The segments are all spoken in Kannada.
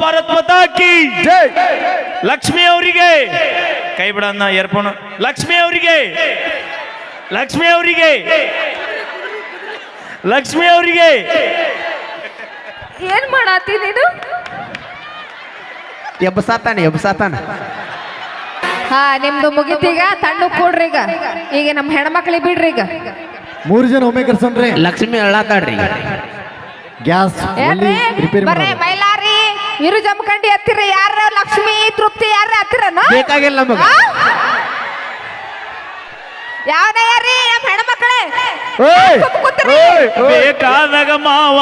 ಭಾರತ್ ಮಾತಾ ಕಿ ಜೈ. ಲಕ್ಷ್ಮಿ ಅವರಿಗೆ ಕೈ ಬಿಡನ್ನ ಏರ್ಪೋಣ. ಲಕ್ಷ್ಮಿ ಅವರಿಗೆ, ಲಕ್ಷ್ಮಿ ಅವರಿಗೆ, ಲಕ್ಷ್ಮಿ ಅವರಿಗೆ. ಏನ್ ಮಾಡತ್ತಿ ನೀನು? ಎಬ್ಬಸಾತಾನ ಹಾ, ನಿಮ್ದು ಮುಗಿತೀಗ. ತಣ್ಣು ಕೂಡ್ರಿ ಈಗ. ಈಗ ನಮ್ಮ ಹೆಣ್ಮಕ್ಳಿಗೆ ಬಿಡ್ರಿ ಈಗ. 3 ಜನ ಒಮ್ಮೆ ಕರ್ಸೋಣ್ರಿ. ಲಕ್ಷ್ಮಿ ಅಳ್ಳಾತಾಡ್ರಿ. ಗ್ಯಾಸ್ ರಿಪೇರಿ ಬರ್ರೆ ಮೈಲಾರಿ ಇರು ಜಮಖಂಡಿ ಹತ್ತಿರ. ಯಾರ ಲಕ್ಷ್ಮಿ ತೃಪ್ತಿ ಯಾರ ಹತ್ತಿರನ? ಬೇಕಾಗಿಲ್ಲ ನಮಗ. ಯಾವನ ಯಾರಿ ನಮ್ಮ ಹೆಣ್ಮಕ್ಳೇ ಬೇಕಾದಾಗ ಮಾವ.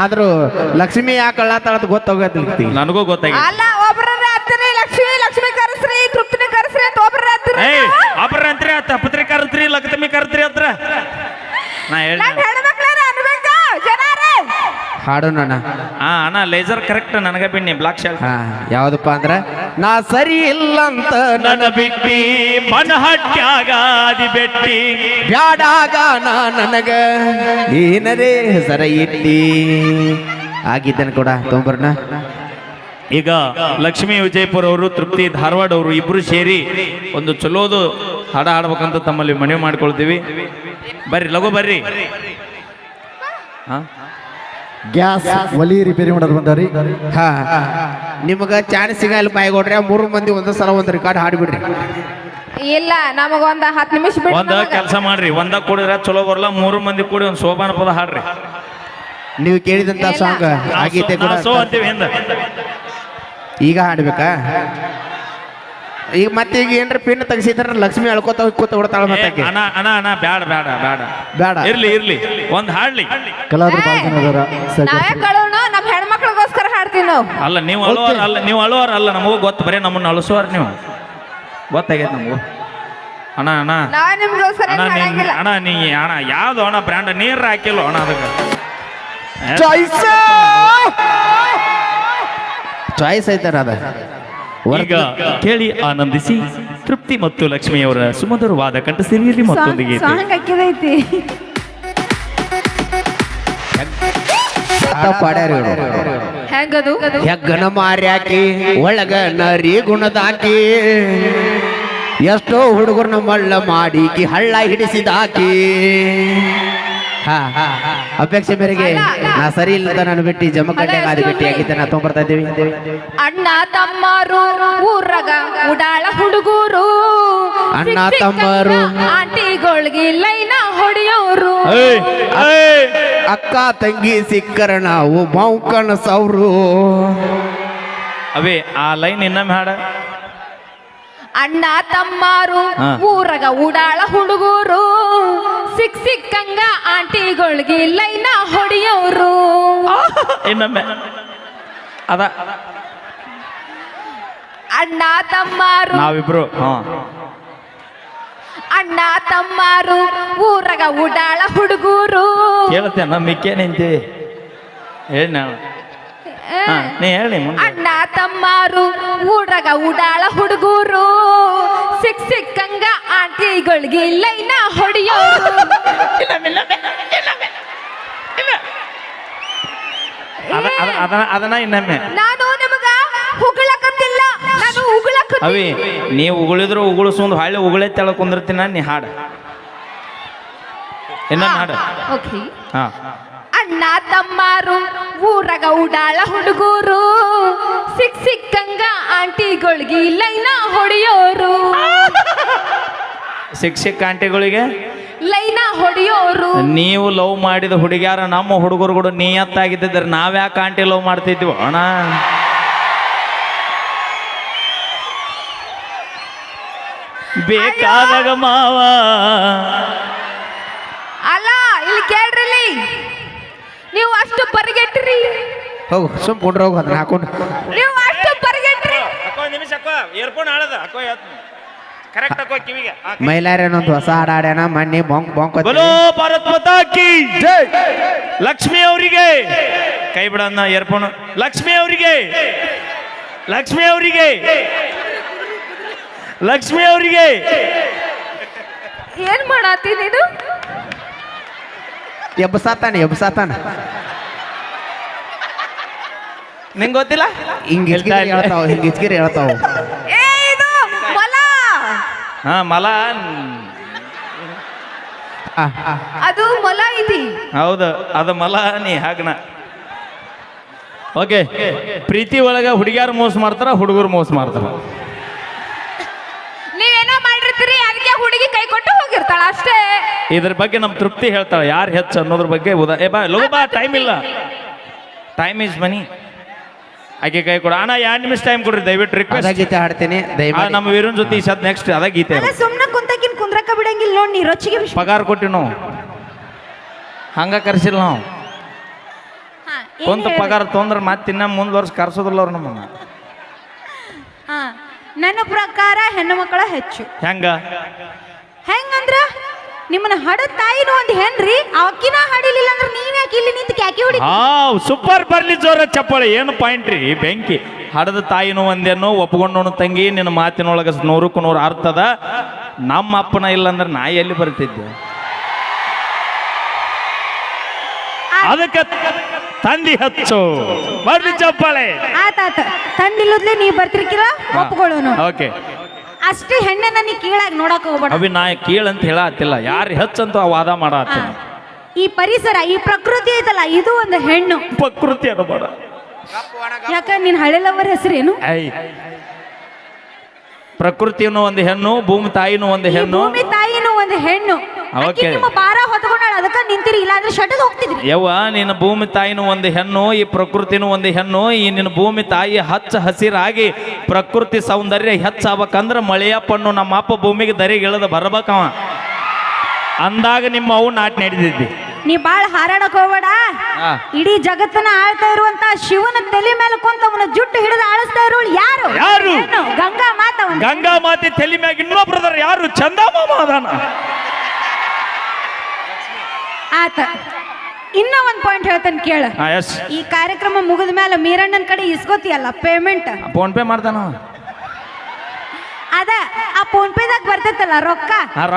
ಆದ್ರೂ ಲಕ್ಷ್ಮಿ ಯಾಕೆ ಅಳ್ಳಾತಾಳದ್ ಗೊತ್ತಾಗತ್ತಿ. ನನಗೂ ಗೊತ್ತಾಗಿ. ಅಲ್ಲ, ಒಬ್ರ ಹತ್ತಿರ ಲಕ್ಷ್ಮಿ ಲಕ್ಷ್ಮಿ ಕರೆಸ್ರಿ, ತೃಪ್ತಿನಿ ಕರೆಸ್ರಿ ಅಂತ ಒಬ್ರ ಹತ್ತಿರ. ಅಬ್ರ ಅಂತ್ರಿ ಅತ್ತ ಪತ್ರಿ ಕರ್ತ್ರಿ ಲಕ್ಷ್ಮಿ ಕರ್ತ್ರಿ ಹತ್ರ ನಾ ಹೇಳಿ. ಹೆಣ್ಮಕ್ಳಾರ ಅನ್ಬೇಕಾ ಜನಾರೇ? ಹಾಡೋಣ ಅಣ್ಣ ಲೇಸರ್ ಕರೆಕ್ಟ್ ನನಗ ಬಿನ್ನಿ ಬ್ಲಾಕ್ ಶಾಲ್. ಯಾವ್ದಪ್ಪ ಅಂದ್ರ ನಾ ಸರಿ ಇಲ್ಲ ಅಂತ ನನ್ನ ಬಿಟ್ಟಿ ಬನಹಟ್ಟ್ಯಾಗ ಅದಿ ಬೆಟ್ಟಿ ಬ್ಯಾಡಾಗ ನನಗ ಏನರೇ ಹೆಸರ ಇಟ್ಟಿ ಆಗಿದ್ದನ್ ಕೂಡ ತೊಂಬರ್ನ. ಈಗ ಲಕ್ಷ್ಮೀ ವಿಜಯಪುರ ಅವರು, ತೃಪ್ತಿ ಧಾರವಾಡ ಅವರು ಇಬ್ರು ಸೇರಿ ಒಂದು ಚಲೋದು ಹಾಡ ಹಾಡ್ಬೇಕಂತ ತಮ್ಮಲ್ಲಿ ಮನವಿ ಮಾಡ್ಕೊಳ್ತೀವಿ. ಬರ್ರಿ ಲಘು ಬರ್ರಿ. ಗ್ಯಾಸ್ ಒಲಿ ರಿಪೇರಿ ಮಾಡೋದು ಬಂದಾರಿ. ನಿಮಗ ಚಾನ್ಸ್ ಸಿಗಲ್ಲ ಬಾಯ್ಕೊಡ್ರಿ. 3 ಮಂದಿ ಒಂದ ಸಲ ಒಂದು ರೆಕಾರ್ಡ್ ಹಾಡ್ಬಿಡ್ರಿ. ಇಲ್ಲ, ನಮಗೊಂದ 10 ನಿಮಿಷ ಒಂದ ಕೆಲಸ ಮಾಡ್ರಿ. ಒಂದ ಕೂಡಿರ ಚಲೋ ಬರಲ್ಲ. 3 ಮಂದಿ ಕೂಡಿ ಒಂದು ಸೋಪಾನ ಪದ ಹಾಡ್ರಿ. ನೀವು ಕೇಳಿದಂತ ಸಾಂಗ್ ಆಗೈತೆ ಕೂಡ ಅಂತೀವಿ ಹಿಂದ. ಈಗ ಹಾಡ್ಬೇಕಾ? ಈಗ ಮತ್ತೆ ಈಗ ಏನ್ರ ಪಿನ್ ತೆಗಿಸಿದ್ರ ಲಕ್ಷ್ಮಿ ಅಳ್ಕೋತ ಕೂತ ಬಿಡ್ತಾಳ. ಮತ್ತೆ ಅಣ್ಣ ಅಣ್ಣ ಅಣ್ಣ ಬ್ಯಾಡ ಬ್ಯಾಡ ಬ್ಯಾಡ ಬೇಡ, ಇರ್ಲಿ ಇರ್ಲಿ ಒಂದ್ ಹಾಡ್ಲಿ. ಕಲಾವಿದ್ರು ಭಾಳ ಜನ ಅದಾರ. ನಾವೇ ಕಳೋಣ, ನಮ್ಮ ಹೆಣ್ಮಕ್ಳಿಗೋಸ್ಕರ ಹಾಡ್ತೀವಿ ನಾವು. ಅಲ್ಲ ನೀವು ಅಳುವಾರ ಅಲ್ಲ, ನೀವು ಅಳುವಾರ ಅಲ್ಲ. ನಮಗೂ ಗೊತ್ತು, ಬರೀ ನಮ್ಮನ್ನ ಅಳಿಸುವಾರ ನೀವು. ಗೊತ್ತಾಗೈತೆ ನಮಗೂ. ಅಣ್ಣ ಅಣ್ಣ ನಾವೇ ನಿಮ್ಗೋಸ್ಕರ ಅಣ್ಣ ಹಾಡಂಗಿಲ್ಲ. ಅಣ್ಣ ನೀ ಅಣ್ಣ ಯಾವ್ದು ಅಣ್ಣ ಬ್ರ್ಯಾಂಡ್ ನೀರ್ ಹಾಕಿಲ್ಲ ಅಣ್ಣ ಅದಕ್ಕೆ ಚಾಯ್ಸ್ ಐತಾರ ಅದ. ಈಗ ಕೇಳಿ ಆನಂದಿಸಿ. ತೃಪ್ತಿ ಮತ್ತು ಲಕ್ಷ್ಮಿಯವರ ಸುಮಧುರವಾದ ಕಂಠಸಿರಿಯಲ್ಲಿ ಮತ್ತೊಂದು ಗೀತೆ. ಸಾಂಗ್ ಹಾಕಿದೈತಿ. ಹೆಂಗದು? ಹೆಗ್ಗನ ಮಾರ್ಯಾಕಿ ಒಳಗ ನರಿ ಗುಣದಾಕಿ ಎಷ್ಟೋ ಹುಡುಗರನ್ನ ಮಳ್ಳ ಮಾಡೀಕಿ ಹಳ್ಳ ಹಿಡಿಸಿದಾಕಿ. ಅಪೇಕ್ಷೆ ಮೇರೆಗೆ ನಾ ಸರಿ ಇಲ್ಲದ ನಾನು ಬಿಟ್ಟು ಜಮಖಂಡೆ ಗಾದಿ ಭೇಟಿ ಆಗಿದ್ದೆ. ನಾ ತೊಗೊಂಡ್ಬರ್ತಾ ಇದ್ದೀವಿ. ಅಣ್ಣ ತಮ್ಮರು ಊರಗ ಉಡಾಳ ಹುಡುಗರು, ಅಣ್ಣ ತಮ್ಮರು ಆಂಟಿಗಳಿಗೆ ಲೈನ ಹೊಡೆಯೋರು, ಅಕ್ಕ ತಂಗಿ ಸಿಕ್ಕರ ನಾವು ಮೌಕಣ ಸೌರು. ಅವೇ ಆ ಲೈನ್ ಇನ್ನೊಮ್ಮೆ ಹಾಡ. ಅಣ್ಣ ತಮ್ಮರು ಊರಗ ಉಡಾಳ ಹುಡುಗರು, ಸಿಕ್ಕಂಗ ಆಂಟಿಗಳಿಗೆ ಲೈನ ಹೊಡೆಯೋರು. ಇನ್ನೊಮ್ಮೆ ಅದ. ಅಣ್ಣ ತಮ್ಮರು ನಾವಿಬ್ರು ಅಣ್ಣ ತಮ್ಮರು ಊರಗ ಉಡಾಳ ಹುಡುಗರು. ಕೇಳುತ್ತೆ ಮಿಕ್ಕೆ ನಿಂತೀವಿ. ಹೇಳಿ ನಾವು ನೀ ಹೇಳಿ. ಅಣ್ಣ ತಮ್ಮರು ಊರಗ ಉಡಾಳ ಹುಡುಗರು, ಸಿಕ್ಕಂಗ ಆಂಟಿಗಳಿಗೆ ಲೈನ ಹೊಡೆಯೋರು. ಅದನ್ನ ಇನ್ನೊಮ್ಮೆ. ನಾನು ನಿಮಗ ಉಗುಳಕತ್ತಿಲ್ಲ, ನಾನು ಉಗುಳಕ. ಅವಿ ನೀವು ಉಗುಳಿದ್ರು ಉಗುಳಿಸೊಂದು ಹಾಳೆ ಉಗುಳೆ ತೆಳ ಕುಂದಿರ್ತೀನ. ನೀ ಹಾಡ ಇನ್ನೊಮ್ಮೆ ಹಾಡ. ಓಕೆ. ಹಾ. ಅಣ್ಣ ತಮ್ಮರು ಊರಗ ಉಡಾಳ ಹುಡುಗರು, ಸಿಕ್ಕಂಗ ಆಂಟಿಗಳಿಗೆ ಲೈನ ಹೊಡೆಯೋರು. ಶಿಕ್ಷಕ ಆಂಟಿಗಳಿಗೆ ಲೈನ ಹೊಡೆಯೋರು. ನೀವು ಲವ್ ಮಾಡಿದ ಹುಡುಗ್ಯಾರ ನಮ್ಮ ಹುಡುಗರು ಕೂಡ ನಿಯತ್ತಾಗಿದ್ದಿದ್ರೆ ನಾವ್ಯಾಕೆ ಆಂಟಿ ಲವ್ ಮಾಡ್ತಿದ್ವಿ ಅಣ್ಣ? ಬೇಕಾದಾಗ ಮಾವ. ಅಲ್ಲ, ಇಲ್ಲಿ ಕೇಳ್ರಿ, ನೀವು ಅಷ್ಟು ಪರಿಗೆಟ್ರಿ. ಹೋಗು ಸುಮ್ ಕೊಂಡ್ರ ಹೋಗು ಅದನ್ನ ಹಾಕೊಂಡು. ನೀವು ಅಷ್ಟು ಪರಿಗೆಟ್ರಿ. ಮೈಲಾರೇನೊಂದು ಹೊಸ ಹಾಡು ಹಾಡ್ಯಾನ ಮೊನ್ನೆ ಬಾಂಕ್ ಬಾಂಕ್. ಬಲೋ ಭಾರತ್ ಮಾತಾ ಕಿ ಜೈ. ಲಕ್ಷ್ಮಿ ಅವರಿಗೆ ಕೈ ಬಿಡನ್ನ ಏರ್ಪೋಣ. ಲಕ್ಷ್ಮಿ ಅವರಿಗೆ, ಲಕ್ಷ್ಮಿ ಅವರಿಗೆ, ಲಕ್ಷ್ಮಿ ಅವರಿಗೆ. ಏನ್ ಮಾಡತ್ತಿ ನೀನು? ಎಬ್ಬಸಾತಾನ ನಿಂಗೆ ಗೊತ್ತಿಲ್ಲ ಹಿಂಗ್ ಇಚ್ಕಿರಿ ಹೇಳ್ತಾವ ಹಿಂಗ್ ಇಚ್ಕಿರಿ ಹೇಳ್ತಾವ. ಏ ಇದು ಮೊಲ. ಹಾ ಮಲ ಅದು ಮೊಲ ಐತಿ. ಹೌದು ಅದು ಮಲ ನೀ ಹಾಗನ. ಓಕೆ, ಪ್ರೀತಿ ಒಳಗ ಹುಡುಗಿಯಾರು ಮೋಸ ಮಾಡ್ತಾರ, ಹುಡುಗರು ಮೋಸ ಮಾಡ್ತಾರ. ನೀವೇನೋ ಮಾಡಿರ್ತೀರಿ, ಅದಕ್ಕೆ ಹುಡುಗಿ ಕೈ ಕೊಟ್ಟು ಹೋಗಿರ್ತಾಳ ಅಷ್ಟೇ. ಇದ್ರ ಬಗ್ಗೆ ನಮ್ಮ ತೃಪ್ತಿ ಹೇಳ್ತಾಳೆ ಯಾರು ಹೆಚ್ಚು ಅನ್ನೋದ್ರ ಬಗ್ಗೆ. ಏ ಬಾ ಲಗು ಬಾ, ಟೈಮ್ ಇಲ್ಲ, ಟೈಮ್ ಈಸ್ ಮನಿ. ಆಕೆ ಕೈ ಕೊಡ ಅಣ್ಣ, 2 ನಿಮಿಷ ಟೈಮ್ ಕೊಡ್ರಿ ದಯವಿಟ್ಟು, ಅದ ರಿಕ್ವೆಸ್ಟ್. ಗೀತೆ ಹಾಡ್ತೇನೆ ದಯಮಾಡಿ. ನಮ್ಮ ವೀರನ್ ಜೊತೆ ಈ ಸದ್ ನೆಕ್ಸ್ಟ್ ಅದ ಗೀತೆ. ಅಲ್ಲ ಸುಮ್ನ ಕುಂತಕಿನ್ ಕುಂದ್ರಕ ಬಿಡಂಗಿಲ್ಲ ನೋಡ್ ನೀ ರೊಚ್ಚಿಗೆ ಬಿಸಿ. ಪಗಾರ ಕೊಟ್ಟಿವಿ ನಾವು, ಹಂಗ ಕರ್ಸಿಲ್ಲ ನಾವು. ಕುಂತ ಪಗಾರ ತೊಂದ್ರೆ ಮತ್ತೆ ಇನ್ನ ಮುಂದ್ ವರ್ಷ ಕರ್ಸೋದಿಲ್ಲ ಅವ್ರು ನಮ್ಮನ್ನ. ನನ್ನ ಪ್ರಕಾರ ಹೆಣ್ಣು ಮಕ್ಕಳ ಹೆಚ್ಚು. ಹೆಂಗಂದ್ರ ನಿಮ್ಮನ್ನ ಹಡ ತಾಯಿನೂ ಒಂದು ಹೆಣ್ರಿ, ಅವಕಿನ ಹಡಿಲಿಲ್ಲ ಅಂದ್ರೆ ನೀವ್ ಯಾಕೆ ಇಲ್ಲಿ ನಿಂತು ಕ್ಯಾಕಿ ಹೊಡಿ. ಸೂಪರ್, ಬರ್ಲಿ ಜೋರ ಚಪ್ಪಾಳೆ. ಏನು ಪಾಯಿಂಟ್ ರೀ ಬೆಂಕಿ. ಹಡದ ತಾಯಿನೂ ಒಂದೇನೋ, ಒಪ್ಕೊಂಡವನು ತಂಗಿ. ನಿನ್ನ ಮಾತಿನೊಳಗ 100ಕ್ಕೆ 100 ಅರ್ಥದ. ನಮ್ಮ ಅಪ್ಪನ ಇಲ್ಲಂದ್ರೆ ನಾ ಎಲ್ಲಿ ಬರ್ತಿದ್ದೆ? ಅದಕ್ಕೆ ತಂದಿ ಹಚ್ಚು, ಬರ್ಲಿ ಚಪ್ಪಾಳೆ. ಆತಾತ ತಂದಿಲ್ಲದ್ಲೆ ನೀವ್ ಬರ್ತಿರ್ಕಿಲ್ಲ, ಒಪ್ಕೊಳ್ಳೋನು. ಓಕೆ, ಅಷ್ಟೇ ಹೆಣ್ಣನ್ನ ನೀ ಕೀಳಾಗಿ ನೋಡಕ್ ಹೋಗ್ಬೇಡ. ಅವಿ ನಾ ಕೀಳಂತ ಹೇಳತ್ತಿಲ್ಲ, ಯಾರು ಹೆಚ್ಚಂತ ವಾದ ಮಾಡತ್ತೀನಿ. ಈ ಪರಿಸರ, ಈ ಪ್ರಕೃತಿ ಐತಲ್ಲ, ಇದು ಒಂದು ಹೆಣ್ಣು. ಪ್ರಕೃತಿ ಅನ್ನಬೇಡ. ಯಾಕ ನಿನ್ ಹಳೆಲವರ ಹೆಸರೇನು? ಪ್ರಕೃತಿಯನ್ನು ಒಂದು ಹೆಣ್ಣು, ಭೂಮಿ ತಾಯಿನೂ ಒಂದು ಹೆಣ್ಣು. ಭೂಮಿ ತಾಯಿನೂ ಒಂದು ಹೆಣ್ಣು. ಆಕಿ ನಿಮ್ಮ ಭಾರ ಹೊತ್ಕೊಂಡಾಳ, ಅದಕ್ಕ ನಿಂತಿರಿ, ಇಲ್ಲ ಅಂದ್ರೆ ಶಟದ್ ಹೋಗ್ತಿದ್ರಿ. ಯವ್ವ, ನಿನ್ನ ಭೂಮಿ ತಾಯಿನೂ ಒಂದು ಹೆಣ್ಣು, ಈ ಪ್ರಕೃತಿನೂ ಒಂದು ಹೆಣ್ಣು. ಈ ನಿನ್ನ ಭೂಮಿ ತಾಯಿ ಹಚ್ಚ ಹಸಿರಾಗಿ ಪ್ರಕೃತಿ ಸೌಂದರ್ಯ ಹೆಚ್ಚಾಗಬೇಕಂದ್ರೆ ಮಳೆಯಪ್ಪನ್ನು ನಮ್ಮ ಅಪ್ಪ ಭೂಮಿಗೆ ದರಿಗೆ ಇಳಿದ ಬರ್ಬೇಕವ. ಅಂದಾಗ ನಿಮ್ಮ ಅವು ನಾಟಿ ನಡೆದಿದ್ದಿ. ನೀ ಬಾಳ ಹಾರಾಡಕ್ ಹೋಗ್ಬೇಡ. ಇಡೀ ಜಗತ್ತನ್ನ ಆಳ್ತಾ ಇರುವಂತ ಶಿವನ ತಲೆ ಮೇಲೆ ಕುಂತ ಅವನ ಜುಟ್ಟು ಹಿಡಿದು ಆಳಿಸ್ತಾ ಇರೋಳು ಯಾರು? ಹೆಣ್ಣು, ಗಂಗಾ ಮಾತ. ಗಂಗಾ ಮಾತೆ ತಲೆ ಮ್ಯಾಗ ಇನ್ನೊಬ್ರದಾರ ಯಾರು? ಚಂದಮಾಮ ಅದಾನ. ಆತ ಇನ್ನ ಒಂದ್ ಪಾಯಿಂಟ್ ಹೇಳ್ತಾನೆ ಕೇಳ. ಈ ಕಾರ್ಯಕ್ರಮ ಮುಗಿದ ಮೇಲೆ ಮೀರಣ್ಣನ ಕಡೆ ಇಸ್ಕೋತಿಯಲ್ಲ ಪೇಮೆಂಟ್, ಫೋನ್ ಪೇ ಮಾಡ್ತಾನ. ಅದ ಆ ಫೋನ್ ಪೇದಾಗ ಬರ್ತೈತಲ್ಲ ರೊಕ್ಕ,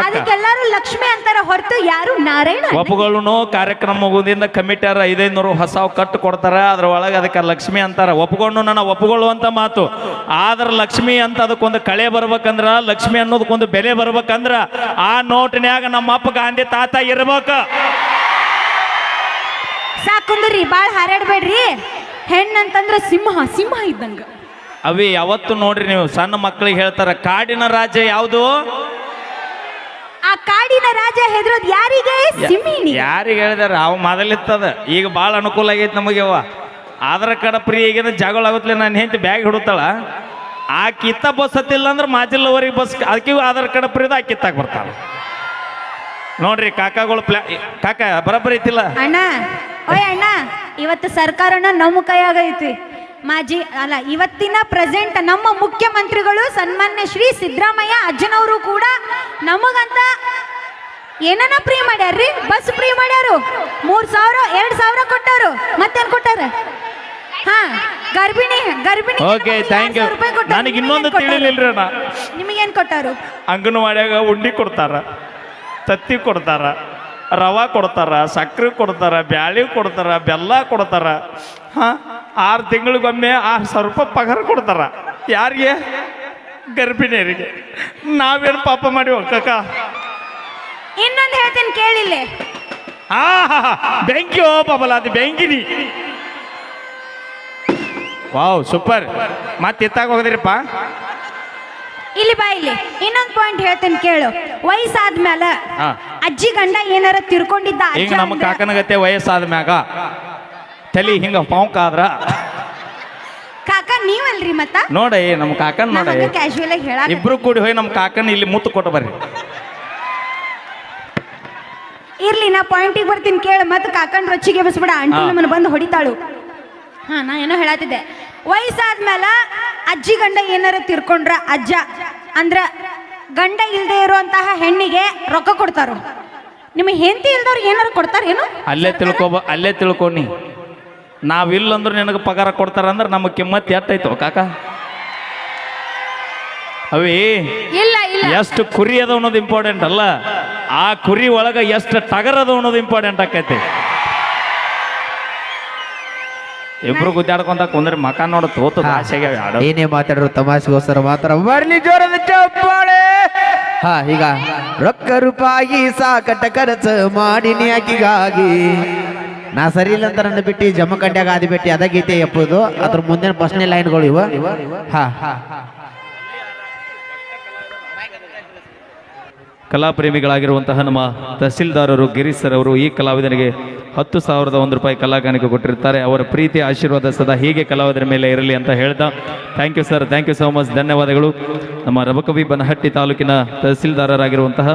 ಅದಕ್ಕೆಲ್ಲಾರು ಲಕ್ಷ್ಮಿ ಅಂತಾರ ಹೊರತು ಯಾರು ನಾರಾಯಣ. ಒಪ್ಪುಗಳನ್ನು ಕಾರ್ಯಕ್ರಮ ಮುಗುದಿಂದ ಕಮಿಟಿಯರ 500 ಹೊಸ ಕಟ್ಟು ಕೊಡ್ತಾರ. ಅದ್ರ ಒಳಗೆ ಅದಕ್ಕೆ ಲಕ್ಷ್ಮಿ ಅಂತಾರ. ಒಪ್ಕೊಂಡು ನನ್ನ ಒಪ್ಪುಕೊಳ್ಳುವಂತ ಮಾತು. ಆದ್ರ ಲಕ್ಷ್ಮಿ ಅಂತ ಅದಕ್ಕೊಂದು ಕಳೆ ಬರ್ಬೇಕಂದ್ರ, ಲಕ್ಷ್ಮಿ ಅನ್ನೋದಕ್ಕೊಂದು ಬೆಲೆ ಬರ್ಬೇಕಂದ್ರ ಆ ನೋಟಿನ್ಯಾಗ ನಮ್ಮ ಅಪ್ಪ ಗಾಂಧಿ ತಾತ ಇರ್ಬೇಕ. ಸಾಕುಂದ್ರಿ, ಬಾಳ ಹಾರಾಡ್ಬೇಡ್ರಿ. ಹೆಣ್ಣಂತಂದ್ರ ಸಿಂಹ, ಸಿಂಹ ಇದ್ದಂಗ. ಅವಿ ಯಾವತ್ತು ನೋಡ್ರಿ ನೀವು ಸಣ್ಣ ಮಕ್ಕಳಿಗೆ ಹೇಳ್ತಾರ, ಕಾಡಿನ ರಾಜ್ಯ ಯಾವುದು? ಆ ಕಾಡಿನ ರಾಜ ಹೆದರೋದು ಯಾರಿಗೆ? ಸಿಂಹಿನಿ. ಯಾರಿಗೆ ಹೇಳಿದಾರ? ಅವ್ ಮೊದಲಿತ್ತದ, ಈಗ ಭಾಳ ಅನುಕೂಲ ಆಗೈತಿ ನಮಗೆ. ಅವ ಆದ್ರ ಕಡೆ ಪ್ರಿಯ ಈಗಿನ ಜಗಳ ಆಗುತ್ತಲೆ. ನಾನು ಹೆಂಡತಿ ಬ್ಯಾಗ್ ಹಿಡುತ್ತಾಳ, ಆ ಕಿತ್ತ ಬಸ್ ಹತ್ತಿಲ್ಲ ಅಂದ್ರೆ ಮಾಜಿಲ್ಲವರೆಗೆ ಬಸ್, ಅದಕ್ಕೆ ಆಧಾರ್ ಕಾರ್ಡ್ ಪ್ರಿಯದ ಆ ಕಿತ್ತಾಗ ಬರ್ತಾಳ. ನೋಡ್ರಿ ಕಾಕಾಗಳು ಕಾಕ ಬರಬ್ಬರಿ ಐತಿಲ್ಲ. ಅಣ್ಣ, ಓಯ್ ಅಣ್ಣ, ಇವತ್ತು ಸರ್ಕಾರನ ನಮ್ಮ ಕೈಯಾಗೈತಿ. ಮಾಜಿ ಅಲ್ಲ, ಇವತ್ತಿನ ಪ್ರೆಸೆಂಟ್ ನಮ್ಮ ಮುಖ್ಯಮಂತ್ರಿಗಳು ಸನ್ಮಾನ್ಯ ಶ್ರೀ ಸಿದ್ದರಾಮಯ್ಯ ಅಜ್ಜನವರು ಕೂಡ ನಮಗಂತ ಏನನ್ನ ಫ್ರೀ ಮಾಡ್ಯಾರ್ರಿ? ಬಸ್ ಫ್ರೀ ಮಾಡ್ಯಾರು. 3,000 2,000 ಕೊಟ್ಟಾರು. ಮತ್ತೇನ್ ಕೊಟ್ಟಾರ? ಹಾ, ಗರ್ಭಿಣಿ ಓಕೆ, ಥ್ಯಾಂಕ್ ಯು. ನನಗೆ ಇನ್ನೊಂದು ತಿಳಿಲಿಲ್ರಿ ಅಣ್ಣ. ನಿಮಗೇನ್ ಕೊಟ್ಟಾರು? ಅಂಗನವಾಡಿಯಾಗ ಉಂಡಿ ಕೊಡ್ತಾರ, ತತ್ತಿ ಕೊಡ್ತಾರ, ರವಾ ಕೊಡ್ತಾರ, ಸಕ್ಕರೆ ಕೊಡ್ತಾರ, ಬ್ಯಾಳಿ ಕೊಡ್ತಾರ, ಬೆಲ್ಲ ಕೊಡ್ತಾರ. ಹಾ, 6 ತಿಂಗಳಿಗೊಮ್ಮೆ 6,000 ರೂಪಾಯಿ ಪಗಾರ ಕೊಡ್ತಾರ. ಯಾರಿಗೆ? ಗರ್ಭಿಣಿಯರಿಗೆ. ನಾವೇನು ಪಾಪ ಮಾಡಿ ಕಕ್ಕ. ಇನ್ನೊಂದು ಹೇಳ್ತೇನೆ ಕೇಳಿಲ್ಲ. ಬೆಂಕಿ ಓ ಪಾಪಲ್ಲ, ಅದು ಬೆಂಕಿನಿ. Wow, super. ಮತ್ತೆ ಎತ್ತಾಗ ಹೋಗದ್ರಿಪ್ಪ. ಇಲ್ಲಿ ಬಾ, ಇಲ್ಲಿ ಇನ್ನೊಂದು ಪಾಯಿಂಟ್ ಹೇಳ್ತೇನೆ ಕೇಳು. ವಯಸ್ಸಾದ್ಮೇಲೆ ಅಜ್ಜಿ ಗಂಡ ಏನಾರ ತಿರ್ಕೊಂಡಿದ್ದ, ಈಗ ನಮ್ಮ ಕಾಕನಗತ್ತೆ ವಯಸ್ಸಾದ ಮ್ಯಾಗ ತಲಿ ಹಿಂಗ ಪಾಂಕಾದ್ರ ಕಾಕ ನೀವಲ್ರಿ ಮತ್ತ ನೋಡಿ ನಮ್ಮ ಕಾಕನ್ ನೋಡಿ ಕ್ಯಾಶುಯಲ್ ಆಗಿ ಹೇಳ. ಇಬ್ರು ಕೂಡಿ ಹೋಗಿ ನಮ್ಮ ಕಾಕನ್ ಇಲ್ಲಿ ಮುತ್ತು ಕೊಟ್ಟು ಬರ್ರಿ. ಇರ್ಲಿ, ನಾ ಪಾಯಿಂಟಿಗೆ ಬರ್ತೀನಿ ಕೇಳು. ಮತ್ತೆ ಕಾಕನ್ ರೊಚ್ಚಿಗೆ ಬಸ್ಬಿಡ, ಆಂಟಿ ನಮ್ಮನ್ನ ಬಂದು ಹೊಡಿತಾಳು. ಹಾ, ನಾ ಏನೋ ಹೇಳತ್ತಿದ್ದೆ. ವಯಸ್ಸಾದ್ಮೇಲೆ ಅಜ್ಜಿ ಗಂಡ ಏನಾರ ತಿರ್ಕೊಂಡ್ರ, ಅಜ್ಜ ಅಂದ್ರ ಗಂಡ ಇಲ್ದೇ ಇರುವಂತಹ ಹೆಣ್ಣಿಗೆ ರೊಕ್ಕ ಕೊಡ್ತಾರ. ನಿಮಗೆ ಹೆಂಡತಿ ಇಲ್ದವ್ರಿಗೆ ಏನಾರ ಕೊಡ್ತಾರೇನು? ಅಲ್ಲೇ ತಿಳ್ಕೊನಿ. ನಾವಿಲ್ಲಂದ್ರೆ ನಿನಗೆ ಪಗಾರ ಕೊಡ್ತಾರ ಅಂದ್ರೆ ನಮ್ಮ ಕಿಮ್ಮತ್ ಎಟ್ಟೈತೋ ಕಾಕ? ಅವಿ ಇಲ್ಲ ಇಲ್ಲ, ಎಷ್ಟು ಕುರಿ ಅದ ಅನ್ನೋದು ಇಂಪಾರ್ಟೆಂಟ್ ಅಲ್ಲ, ಆ ಕುರಿ ಒಳಗ ಎಷ್ಟು ಟಗರ್ ಅದ ಅನ್ನೋದು ಇಂಪಾರ್ಟೆಂಟ್ ಆಕೈತಿ. ಇಬ್ರು ಗುದ್ದಾಡ್ಕೊಂತ ಕುಂದ್ರೆ ಮಕ ನೋಡ ತೋತು ಆಸೆಗೆ ಆಡೋ ಏನೇ ಮಾತಾಡ್ರು ತಮಾಷೆಗೋಸ್ಕರ ಮಾತ್ರ ಬರ್ಲಿ ಜೋರದ ಚಪ್ಪಾಳೆ. ಹಾ ಈಗ ರೊಕ್ಕ ರೂಪಾಯಿ ಸಾಕಟ್ಟ ಖರ್ಚು ಮಾಡಿನಿ ಆಕಿಗಾಗಿ ನಾ ಸರಿ ಇಲ್ಲ ಅಂತ ನನ್ನ ಬಿಟ್ಟು ಜಮಖಂಡ್ಯಾಗ ಆದಿ ಬಿಟ್ಟು ಅದ ಗೀತೆ ಎಪ್ಪುದು ಅದ್ರ ಮುಂದಿನ ಫಸ್ಟ್ನೇ ಲೈನ್ಗಳು ಇವ. ಹಾ ಕಲಾಪ್ರೇಮಿಗಳಾಗಿರುವಂತಹ ನಮ್ಮ ತಹಸೀಲ್ದಾರರು ಗಿರೀಶ್ ಸರ್ ಅವರು ಈ ಕಲಾವಿದನಿಗೆ 10,001 ರೂಪಾಯಿ ಕಲಾಕಾಣಿಕೆ ಕೊಟ್ಟಿರ್ತಾರೆ. ಅವರ ಪ್ರೀತಿ ಆಶೀರ್ವಾದ ಸದಾ ಹೀಗೆ ಕಲಾವಿದರ ಮೇಲೆ ಇರಲಿ ಅಂತ ಹೇಳ್ತಾ thank you sir, thank you so much, ಧನ್ಯವಾದಗಳು. ನಮ್ಮ ರಬಕವಿ ಬನಹಟ್ಟಿ ತಾಲೂಕಿನ ತಹಸೀಲ್ದಾರರಾಗಿರುವಂತಹ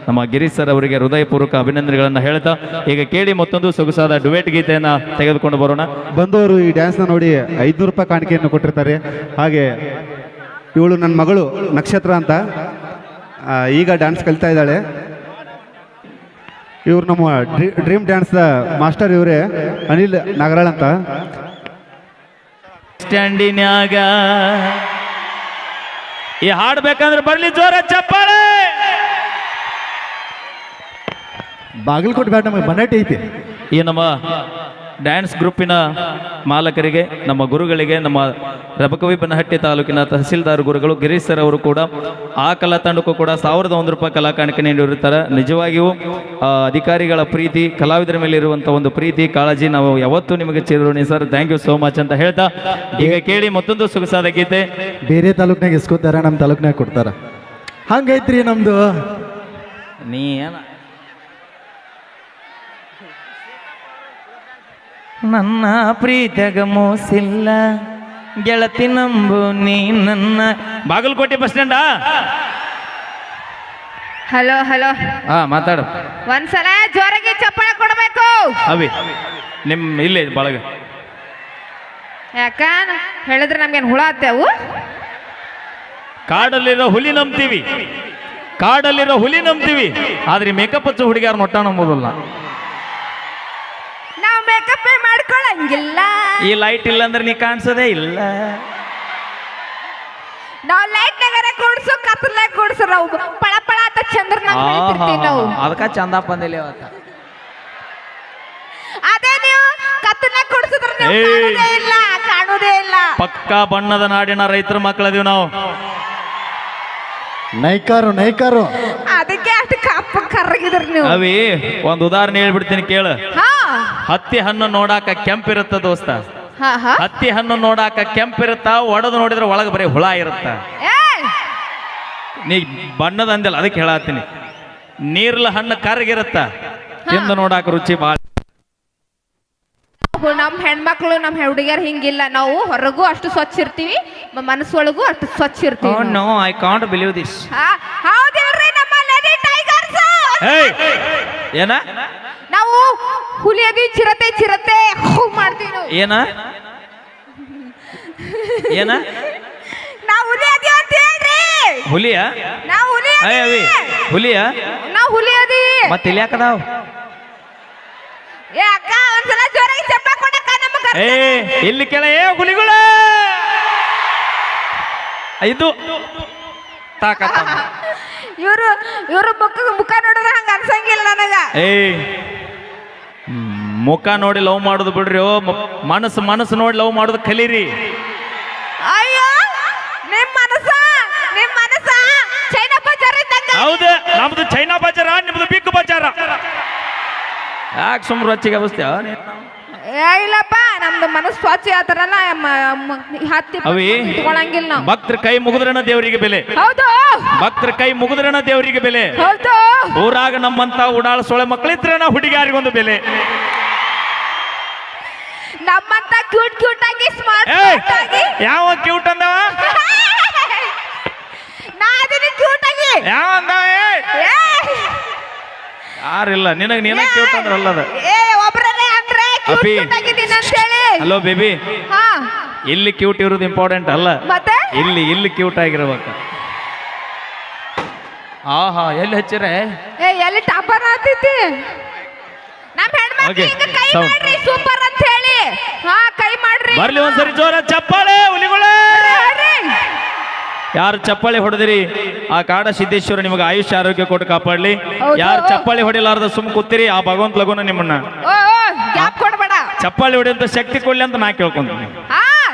ನಮ್ಮ ಗಿರೀಶ್ ಸರ್ ಅವರಿಗೆ ಹೃದಯಪೂರ್ವಕ ಅಭಿನಂದನೆಗಳನ್ನು ಹೇಳ್ತಾ ಈಗ ಕೇಳಿ ಮತ್ತೊಂದು ಸೊಗಸಾದ ಡುವೆಟ್ ಗೀತೆಯನ್ನು ತೆಗೆದುಕೊಂಡು ಬರೋಣ. ಬಂದವರು ಈ ಡ್ಯಾನ್ಸ್ನ ನೋಡಿ 500 ರೂಪಾಯಿ ಕಾಣಿಕೆಯನ್ನು ಕೊಟ್ಟಿರ್ತಾರೆ. ಹಾಗೆ ಇವಳು ನನ್ನ ಮಗಳು ನಕ್ಷತ್ರ ಅಂತ ಈಗ ಡ್ಯಾನ್ಸ್ ಕಲಿತಾ ಇದ್ದಾಳೆ. ಇವ್ರು ನಮ್ಮ ಡ್ರೀಮ್ ಡ್ಯಾನ್ಸ್ದ ಮಾಸ್ಟರ್ ಇವರೇ ಅನಿಲ್ ನಾಗರಾಳ್ ಅಂತ. ಸ್ಟ್ಯಾಂಡಿನ್ಯಾಗ ಈ ಹಾಡ್ಬೇಕಂದ್ರೆ ಬರ್ಲಿ ಜೋರ ಚಪ್ಪಾಳೆ. ಬಾಗಲಕೋಟೆ ಬ್ಯಾಟ್ ನಮಗೆ ಬನ್ನಟ್ಟಿ ಐತಿ. ಈ ನಮ್ಮ ಡ್ಯಾನ್ಸ್ ಗ್ರೂಪಿನ ಮಾಲಕರಿಗೆ, ನಮ್ಮ ಗುರುಗಳಿಗೆ, ನಮ್ಮ ರಬಕವಿ ಬನಹಟ್ಟಿ ತಾಲೂಕಿನ ತಹಸೀಲ್ದಾರ್ ಗುರುಗಳು ಗಿರೀಶ್ ಸರ್ ಅವರು ಕೂಡ ಆ ಕಲಾ ತಂಡಕ್ಕೂ ಕೂಡ 1,001 ರೂಪಾಯಿ ಕಲಾ ಕಾಣಿಕೆ ನೀಡಿರುತ್ತಾರೆ. ನಿಜವಾಗಿಯೂ ಅಧಿಕಾರಿಗಳ ಪ್ರೀತಿ, ಕಲಾವಿದರ ಮೇಲೆ ಇರುವಂಥ ಒಂದು ಪ್ರೀತಿ ಕಾಳಜಿ ನಾವು ಯಾವತ್ತೂ ನಿಮಗೆ ಚಿರಋಣಿ sir. Thank you so much ಅಂತ ಹೇಳ್ತಾ ಈಗ ಕೇಳಿ ಮತ್ತೊಂದು ಸೊಗಸಾದ ಗೀತೆ. ಬೇರೆ ತಾಲೂಕ್ನಾಗ ಇಸ್ಕೋತಾರ, ನಮ್ಮ ತಾಲೂಕ್ನಾಗ ಕೊಡ್ತಾರ, ಹಂಗೈತ್ರಿ ನಮ್ದು. ನೀ ಏನ ನನ್ನ ಪ್ರೀತಿಯಾಗ ಮೋಸಿಲ್ಲ ಗೆಳತಿ ನಂಬು ನೀ ನನ್ನ. Bagalkote bus stand. Hello hello, ಹಾ ಮಾತಾಡು. ಒಂದ್ಸಲ ಜೋರಾಗಿ ಚಪ್ಪಾಳೆ ಕೊಡ್ಬೇಕು. ಅವಿ ಇಲ್ಲೇ ಬಳಗ ಯಾಕ ಹೇಳಿದ್ರೆ ನಮ್ಗೇನು ಹುಳ ಹತ್ತೇವು? ಕಾಡಲ್ಲಿರೋ ಹುಲಿ ನಂಬ್ತೀವಿ, ಕಾಡಲ್ಲಿರೋ ಹುಲಿ ನಂಬ್ತೀವಿ, ಆದ್ರೆ ಮೇಕಪ್ ಹಚ್ಚೋ ಹುಡುಗಿಯಾರ ನೊಟ್ಟ ನಂಬೋದಲ್ಲ. ನಾವು ಮೇಕಪ್ ಮಾಡ್ಕೊಳಂಗಿಲ್ಲ. ಈ ಲೈಟ್ ಇಲ್ಲ ಅಂದ್ರೆ ನೀ ಕಾಣಿಸೋದೇ ಇಲ್ಲ. ನಾವು ಲೈಟ್ ನಗರ ಕೂಡ್ಸು, ಕತ್ತಲಾಗ ಕೂಡ್ಸು, ನಾವು ಪಳ ಪಳ ಅಂತ ಚಂದ್ರನಾಗ ಬೆಳಿತಿರ್ತೀವಿ ನಾವು. ಅದಕ್ಕ ಚಂದ ಬಂದಿಲ್ಲ ಅವತ್ತ. ಅದೇ ನೀವು ಕತ್ತಲಾಗ ಕೂಡ್ಸಿದ್ರೆ ನೀವು ಕಾಣೋದೇ ಇಲ್ಲ, ಕಾಣೋದೇ ಇಲ್ಲ. ಪಕ್ಕಾ ಬಣ್ಣದ ನಾಡಿನ ರೈತರ ಮಕ್ಕಳದೀವಿ ನಾವು. ನೈಕಾರು ನೈಕಾರು. ಅದಕ್ಕೆ ಅಷ್ಟು ಕಪ್ಪ ಕರ್ರಗಿದ್ರಿ ನೀವು. ಅವಿ ಒಂದು ಉದಾಹರಣೆ ಹೇಳ್ಬಿಡ್ತೀನಿ ಕೇಳು. ಹಾ ಹತ್ತಿ ಹಣ್ಣು ನೋಡಾಕ ಕೆಂಪಿರುತ್ತ ದೋಸ್ತ. ಹಾ ಹಾ, ಹತ್ತಿ ಹಣ್ಣು ನೋಡಾಕ ಕೆಂಪಿರುತ್ತ, ಒಡೆದು ನೋಡಿದ್ರೆ ಒಳಗೆ ಬರೀ ಹುಳ ಇರುತ್ತ. ನೀ ಬಣ್ಣದ ಅಂದಿಲ್ಲ, ಅದಕ್ಕೆ ಹೇಳತ್ತೀನಿ. ನೀರ್ಲ ಹಣ್ಣು ಕರ್ಗಿರುತ್ತ, ತಿಂದು ನೋಡಾಕ ರುಚಿ ಬಾಳ. ನಮ್ಮ ಹೆಣ್ಮಕ್ಳು, ನಮ್ಮ ಹುಡುಗಿಯರ್ ಹಿಂಗಿಲ್ಲ. ನಾವು ಹೊರಗೂ ಅಷ್ಟು ಸ್ವಚ್ಛ ಇರ್ತೀವಿ, ಮನಸ್ಸೊಳಗೂ ಅಷ್ಟು ಸ್ವಚ್ಛ ಇರ್ತೀವಿ. No I can't believe this. ಹೌದಿಲ್ರಿ ನಮ್ಮ ಲೇಡಿ ಟೈಗರ್ಸ್. ಏನ ನಾವು ಹುಲಿ ಅದಿ, ಚಿರತೆ ಚಿರತೆ ಮಾಡ್ತೀವಿ ನಾವು. ಏನ ಏನ ನಾವು ಹುಲಿ ಅದಿ ಅಂತ ಹೇಳ್ರಿ. ಹುಲಿಯ? ನಾವು ಹುಲಿ ಅವಿ ಹುಲಿಯ? ನಾವು ಹುಲಿ ಅದಿ. ಮತ್ತೆ ಇಲ್ಲಿ ಯಾಕದಾವ್? ಏ ಅಕ್ಕ, ಒಂದ್ಸಲ ಜೋರಾಗಿ ಚಪ್ಪಾಳೆ ಕೊಡಕ್ಕ ನಮಗ. ಇಲ್ಲಿ ಕೆಳ ಹುಲಿಗಳ ಇದು ತಾಕತ್ತ. ಇವರು ಮುಖ ನೋಡಿದ್ರೆ ಹಂಗ ಅನ್ಸಂಗಿಲ್ಲ ನನಗ. ಮುಖ ನೋಡಿ ಲವ್ ಮಾಡೋದು ಬಿಡ್ರಿ. ಮನಸ್ಸು ನೋಡಿ ಲವ್ ಮಾಡೋದು ಕಲೀರಿ. ಅಯ್ಯೋ, ನಿಮ್ ಮನಸ್ಸ ಚೈನಾ ಬಜಾರ್ ಇದ್ದಂಗ. ಹೌದು, ನಮ್ದು ಚೈನಾ ಬಜಾರ, ನಿಮ್ದು ಬಿಗ್ ಬಜಾರ. ಯಾಕೆ ಸುಮ್ರು ಹಚ್ಚಿಗೆ ಅವಸ್ಥೆ? ಇಲ್ಲಪ್ಪ, ನಮ್ದು ಮನಸ್ಸು ಸ್ವಚ್ಛ ಆತರಲ್ಲ. ಹತ್ತಿ ಇಟ್ಕೊಳಂಗಿಲ್ಲ ನಾವು. ಭಕ್ತರ ಕೈ ಮುಗಿದ್ರನ ದೇವರಿಗೆ ಬೆಲೆ. ಹೌದು, ಭಕ್ತರ ಕೈ ಮುಗಿದ್ರನ ದೇವರಿಗೆ ಬೆಲೆ. ಹೌದು. ಊರಾಗ ನಮ್ಮಂತ ಉಡಾಳ ಸೊಳೆ ಮಕ್ಕಳಿದ್ರನ ಹುಡುಗಿಯಾರಿಗೊಂದು ಬೆಲೆ. ನಮ್ಮಂತ ಕ್ಯೂಟ್ ಕ್ಯೂಟ್ ಆಗಿ ಸ್ಮಾರ್ಟ್ ಆಗಿ. ಯಾವ ಕ್ಯೂಟ್ ಅಂದವ? ನಾ ಅದನ್ನ ಕ್ಯೂಟ್ ಆಗಿ ಯಾವ ಅಂದವ? ಯಾರಿಲ್ಲ, ನಿನಗೆ ಕ್ಯೂಟ್ ಅಂದ್ರೆ ಅಲ್ಲದ. ಒಬ್ಬರೇ ಅಂದ್ರೆ ಅಪಿ, ಕ್ಯೂಟ್ ಆಗಿದ್ದೀನಿ ಅಂತ ಹೇಳಿ. ಹಲೋ ಬೇಬಿ, ಹಾ, ಇಲ್ಲಿ ಕ್ಯೂಟ್ ಇರೋದು ಇಂಪಾರ್ಟೆಂಟ್ ಅಲ್ಲ, ಮತ್ತೆ ಇಲ್ಲಿ ಕ್ಯೂಟ್ ಆಗಿರ್ಬೇಕು. ಆಹಾ, ಎಲ್ಲಿ ಹಚ್ಚಿರೆ? ಎಲ್ಲಿ ಟಾಪರ್ ಆತೈತಿ ನಮ್ಮ ಹೆಣ್ಮಕ್ಳು. ಕೈ ಮಾಡ್ರಿ ಸೂಪರ್ ಅಂತ ಹೇಳಿ. ಹಾ, ಕೈ ಮಾಡ್ರಿ. ಬರ್ಲಿ ಒಂದ್ಸರಿ ಜೋರ ಚಪ್ಪಾಳೆ ಹುಲಿಗಳೇ. ಯಾರು ಚಪ್ಪಾಳಿ ಹೊಡೆದಿರಿ ಆ ಕಾಡ ಸಿದ್ದೇಶ್ವರ ನಿಮಗೆ ಆಯುಷ್ಯ ಆರೋಗ್ಯ ಕೊಟ್ಟು ಕಾಪಾಡ್ಲಿ. ಯಾರು ಚಪ್ಪಾಳಿ ಹೊಡಿಲಾರ್ದ ಸುಮ್ ಕೂತಿರಿ ಆ ಭಗವಂತ ಲಗುನ ನಿಮ್ಮನ್ನ ಗ್ಯಾಪ್ ಕೊಡ್ಬೇಡ. ಚಪ್ಪಾಳಿ ಹೊಡೆಯಂತ ಶಕ್ತಿ ಕೊಡ್ಲಿ ಅಂತ ನಾ ಕೇಳ್ಕೊಂತೀನಿ. ಹಾ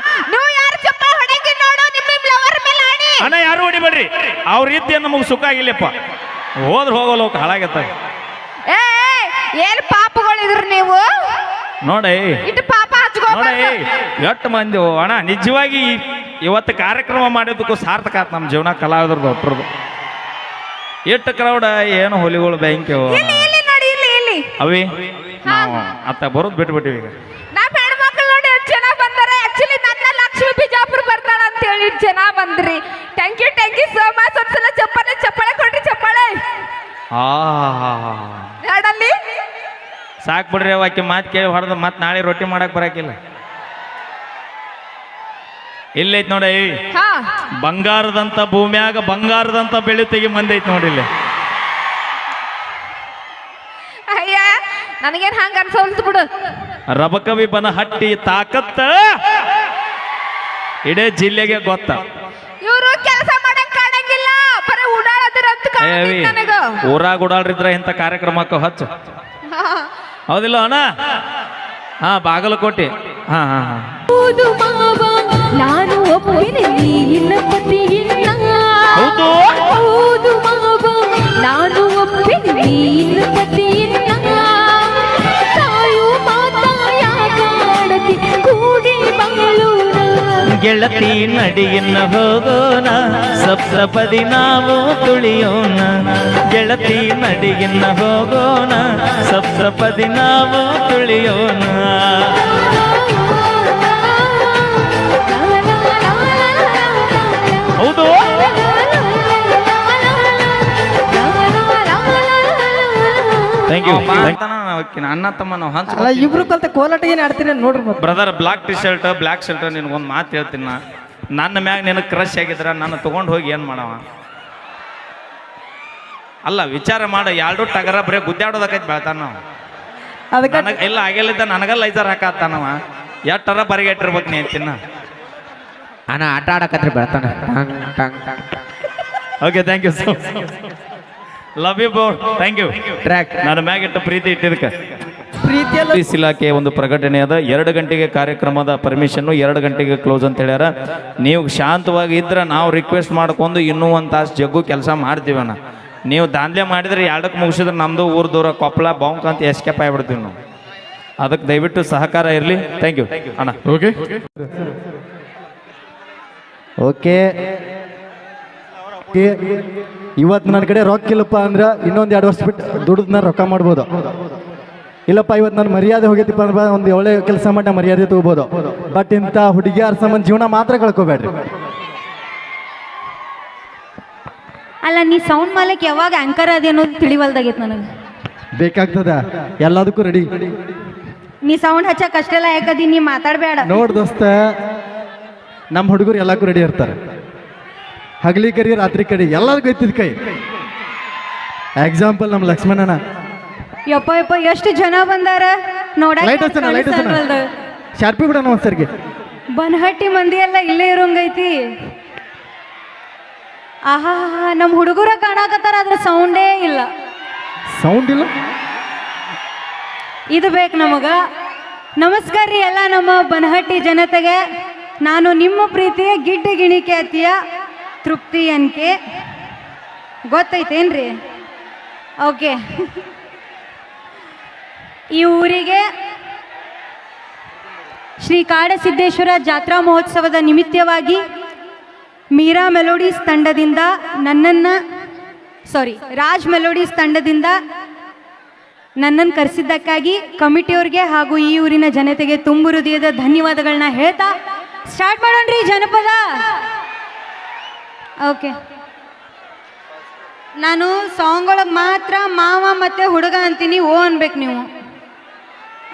ನೀವು ಯಾರು ಚಪ್ಪಾಳೆ ಹೊಡೆಯಂಗೆ ನೋಡು ನಿಮ್ಮ ಲವರ್ ಮೇಲೆ ಆಡಿ. ಅಣ್ಣ ಯಾರು ಹೊಡಿಬೇಡ್ರಿ, ಅವ್ರ ರೀತಿಯ ನಮಗೆ ಸುಖ ಆಗಿಲ್ಲಪ್ಪ, ಹೋದ್ರೆ ಹೋಗಲ್ಲ ಹೋಗ ಹಾಳಾಗತ್ತ. ಏ ಏನ್ ಪಾಪಗಳಿದ್ರು ನೀವು ನೋಡಿ ಇಟ್ಟು ಪಾಪ ನೋಡಿ ಹಚ್ಕೋಬಾರ್ದು. ಎಷ್ಟು ಮಂದಿ ಅಣ್ಣ ನಿಜವಾಗಿ ಇವತ್ತು ಕಾರ್ಯಕ್ರಮ ಮಾಡಿದ್ದಕ್ಕೂ ಸಾರ್ಥಕ ಆತ್ ನಮ್ಮ ಜೀವನ ಕಲಾವಿದ್ರದ್ದು ಒಟ್ಟರದು. ಎಷ್ಟು ಕ್ರೌಡ ಏನು ಹೊಲಿಗಳು ಬ್ಯಾಂಕ್ ಇಲ್ಲಿ ಇಲ್ಲಿ ನೋಡಿ ಇಲ್ಲಿ ಇಲ್ಲಿ ಅವಿ ನಾವು ಅತ್ತ ಬರೋದು ಬಿಟ್ಬಿಟ್ಟಿವಿ ಈಗ. ನಮ್ಮ ಹೆಣ್ಮಕ್ಳು ನೋಡಿ ಎಷ್ಟು ಜನ ಬಂದಾರೆ. ಆಕ್ಚುಲಿ ನನ್ನ ಲಕ್ಷ್ಮಿ ಬಿಜಾಪುರ ಬರ್ತಾಳ ಅಂತ ಹೇಳಿ ಇಷ್ಟು ಜನ ಬಂದ್ರಿ. Thank you so much. ಒಂದ್ಸಲ ಚಪ್ಪಾಳೆ ಕೊಡ್ರಿ ಚಪ್ಪಾಳೆ ಹಾಡಲ್ಲಿ. ಸಾಕು ಬಿಡ್ರಿ ಆಕೆ ಮಾತು ಕೇಳಿ ಹೊಡೆದು ಮತ್ತೆ ನಾಳೆ ರೊಟ್ಟಿ ಮಾಡಕ್ ಬರಾಕಿಲ್ಲ. ಇಲ್ಲೈತ್ ನೋಡಿ ಹಾ ಬಂಗಾರದಂತ ಭೂಮಿಯಾಗ ಬಂಗಾರದಂತ ಬೆಳೆ ತೆಗಿ ಮಂದಿ ಐತಿ ನೋಡಿ ಇಲ್ಲಿ. ಅಯ್ಯ ನನಗೇನ್ ಹಂಗ ಅನ್ಸೋಲ್ತು ಬಿಡು. ರಬಕವಿ ಬನಹಟ್ಟಿ ತಾಕತ್ತ ಇಡೇ ಜಿಲ್ಲೆಗೆ ಗೊತ್ತ. ಇವರು ಕೆಲಸ ಮಾಡಕ್ ಕಾಣಂಗಿಲ್ಲ, ಬರೀ ಓಡಾಡೋದ್ರಂತ ಕಾಣಂಗಿಲ್ಲ ನನಗ. ಊರಾಗ ಓಡಾಡ್ರಿದ್ರ ಇಂಥ ಕಾರ್ಯಕ್ರಮಕ್ಕೆ ಹಚ್ಚು, ಹೌದಿಲ್ಲ ಅಣ್ಣ? ಹಾ ಬಾಗಲಕೋಟೆ. ಹಾ ಹಾ ಹಾ ನಾನು ಒಪ್ಪಿನ ನೀನ ಪತಿಯಿಲ್ಲ. ಹೌದು ಹೌದು ಮಾವ, ನಾನು ಒಪ್ಪಿನ ನೀನ ಪತಿಯಿಲ್ಲ. ತಾಯು ಮಾತಾಯಾಗಾಡತಿ ಕೂಡಿ ಬಾಳೋಣ. ಗೆಳತಿ ನಡಿಯನ್ನ ಹೋಗೋಣ, ಸಪ್ತಪದಿ ನಾವು ತುಳಿಯೋಣ. ಗೆಳತಿ ನಡಿಯನ್ನ ಹೋಗೋಣ, ಸಪ್ತಪದಿ ನಾವು ತುಳಿಯೋಣ. ಹೌದು ಥ್ಯಾಂಕ್ ಯು. ಅಣ್ಣ ತಮ್ಮ ನಾವು ಹಂಚ ಇಬ್ರು ಕಲ್ತ ಕೋಲಾಟ ಏನ್ ಆಡ್ತೀರ ನೋಡ್ರಿ ಮತ್ತೆ. Brother black T shirt black shirt ನಿನಗೊಂದು ಮಾತು ಹೇಳ್ತೀನಿ ನಾ. ನನ್ನ ಮ್ಯಾಗ ನಿನಗೆ ಕ್ರಶ್ ಆಗಿದ್ರ ನನ್ನ ತೊಗೊಂಡು ಹೋಗಿ ಏನು ಮಾಡವ? ಅಲ್ಲ ವಿಚಾರ ಮಾಡ, ಎರಡು ಟಗರ ಬರೀ ಗುದ್ದಾಡೋದಕ್ಕೈತಿ ಬೆಳ್ತಾನ ನಾವು. ಅದಕ್ಕೆ ನನಗೆ ಇಲ್ಲ ಆಗಿಲ್ಲಿದ್ದ ನನಗ ಲೈಸರ್ ಹಾಕತ್ತಾನವ. ಎಷ್ಟರ ಬರಿಗೆಟ್ಟಿರ್ಬೇಕು ನೀ ಅಂತಿನ. ಅಣ್ಣ ಆಟ ಆಡಕತ್ರಿ ಬೆಳ್ತಾನೆ. Okay thank you so love you ಬೋರ್. Thank you. ಟ್ರ್ಯಾಕ್ ನನ್ನ ಮ್ಯಾಗಿಟ್ಟು ಪ್ರೀತಿ ಇಟ್ಟಿದ್ದಕ್ಕೆ. ಪ್ರೀತಿಯಲ್ಲ ಪೊಲೀಸ್ ಇಲಾಖೆ ಒಂದು ಪ್ರಕಟಣೆ ಅದ. 2 ಗಂಟೆಗೆ ಕಾರ್ಯಕ್ರಮದ ಪರ್ಮಿಷನ್, 2 ಗಂಟೆಗೆ ಕ್ಲೋಸ್ ಅಂತ ಹೇಳ್ಯಾರ. ನೀವು ಶಾಂತವಾಗಿ ಇದ್ರೆ ನಾವು ರಿಕ್ವೆಸ್ಟ್ ಮಾಡ್ಕೊಂಡು ಇನ್ನೂ ಒಂದು ತಾಸು ಜಗ್ಗು ಕೆಲಸ ಮಾಡ್ತೀವಣ್ಣ. ನೀವು ದಾಂಧಲೆ ಮಾಡಿದ್ರೆ 2ಕ್ಕೆ ಮುಗಿಸಿದ್ರೆ ನಮ್ಮದು ಊರು ದೂರ ಕೊಪ್ಪಳ ಬಾಂಕ್ ಅಂತ ಎಸ್ಕೇಪ್ ಆಗಿಬಿಡ್ತೀವಿ ನಾವು. ಅದಕ್ಕೆ ದಯವಿಟ್ಟು ಸಹಕಾರ ಇರಲಿ. ಥ್ಯಾಂಕ್ ಯು ಅಣ್ಣ. ಓಕೆ ಓಕೆ ಇವತ್ತು ನನ್ನ ಕಡೆ ರೊಕ್ಕ ಇಲ್ಲಪ್ಪ ಅಂದ್ರೆ ಇನ್ನೊಂದು 2 ವರ್ಷ ಬಿಟ್ಟು ದುಡ್ದು ನಾನು ರೊಕ್ಕ ಮಾಡ್ಬೋದು. ಇಲ್ಲಪ್ಪ ಇವತ್ತು ನನ್ನ ಮರ್ಯಾದೆ ಹೋಗೈತಿಪ್ಪ ಅಂದ್ರೆ ಒಂದು ಒಳ್ಳೆ ಕೆಲಸ ಮಾಡಿ ಮರ್ಯಾದೆ ತಗೋಬೋದು. ಬಟ್ ಇಂಥ ಹುಡುಗಿಯಾರ ಸಂಬಂಧ ಜೀವನ ಮಾತ್ರ ಕಳ್ಕೊಬೇಡ್ರಿ. ಅಲ್ಲ ನೀ ಸೌಂಡ್ ಮಾಲಕ್ ಯಾವಾಗ ಆಂಕರ್ ಅದೇ ಅನ್ನೋದು ತಿಳಿವಲ್ದಾಗೈತೆ ನನಗೆ. ಬೇಕಾಗ್ತದ ಎಲ್ಲದಕ್ಕೂ ರೆಡಿ. ನೀ ಸೌಂಡ್ ಹಚ್ಚಕ್ ಅಷ್ಟೆಲ್ಲ ಯಾಕದಿ, ನೀ ಮಾತಾಡ್ಬೇಡ. ನೋಡ್ ದೋಸ್ತ, ನಮ್ಮ ಹುಡುಗರು ಎಲ್ಲಕ್ಕೂ ರೆಡಿ ಇರ್ತಾರೆ. ಹಗಲಿ ಕರಿ ರಾತ್ರಿ ಕರಿ ಎಲ್ಲದಕ್ಕೂ ಎತ್ತಿದ ಕೈ. ಎಕ್ಸಾಂಪಲ್ ನಮ್ಮ ಲಕ್ಷ್ಮಣನ. ಯಪ್ಪ ಯಪ್ಪ ಎಷ್ಟು ಜನ ಬಂದಾರ ಲೈಟ್ ಹಚ್ಚನ ಲೈಟ್ ಹಚ್ಚನ ಶಾರ್ಪಿ ಬಿಡೋಣ ಒಂದ್ಸರಿಗೆ. ಬನಹಟ್ಟಿ ಮಂದಿ ಎಲ್ಲ ಇಲ್ಲೇ ಇರೋಂಗೈತಿ. ಆಹಾ ನಮ್ಮ ಹುಡುಗರ ಕಾಣಕತ್ತಾರ, ಅದ್ರ ಸೌಂಡೇ ಇಲ್ಲ. ಸೌಂಡ್ ಇಲ್ಲ, ಇದು ಬೇಕು ನಮಗ. ನಮಸ್ಕಾರ ರೀ ಎಲ್ಲ ನಮ್ಮ ಬನಹಟ್ಟಿ ಜನತೆಗೆ. ನಾನು ನಿಮ್ಮ ಪ್ರೀತಿಯ ಗಿಡ್ಡ ಗಿಣಿಕೆ ಅತಿಯ ತೃಪ್ತಿ ಅನ್ಕೆ. ಗೊತ್ತೈತೇನ್ರಿ? ಓಕೆ. ಈ ಊರಿಗೆ ಶ್ರೀ ಕಾಡಸಿದ್ದೇಶ್ವರ ಜಾತ್ರಾ ಮಹೋತ್ಸವದ ನಿಮಿತ್ತವಾಗಿ ಮೀರಾ ಮೆಲೋಡೀಸ್ ತಂಡದಿಂದ ರಾಜ್ ಮೆಲೋಡೀಸ್ ತಂಡದಿಂದ ನನ್ನನ್ನು ಕರೆಸಿದ್ದಕ್ಕಾಗಿ ಕಮಿಟಿಯವ್ರಿಗೆ ಹಾಗೂ ಈ ಊರಿನ ಜನತೆಗೆ ತುಂಬು ಹೃದಯದ ಧನ್ಯವಾದಗಳನ್ನ ಹೇಳ್ತಾ ಸ್ಟಾರ್ಟ್ ಮಾಡೋಣ್ರಿ ಜನಪದ. ಓಕೆ, ನಾನು ಸಾಂಗ್ ಒಳಗೆ ಮಾತ್ರ ಮಾವ ಮತ್ತೆ ಹುಡುಗ ಅಂತೀನಿ. ಓ ಅನ್ಬೇಕು ನೀವು,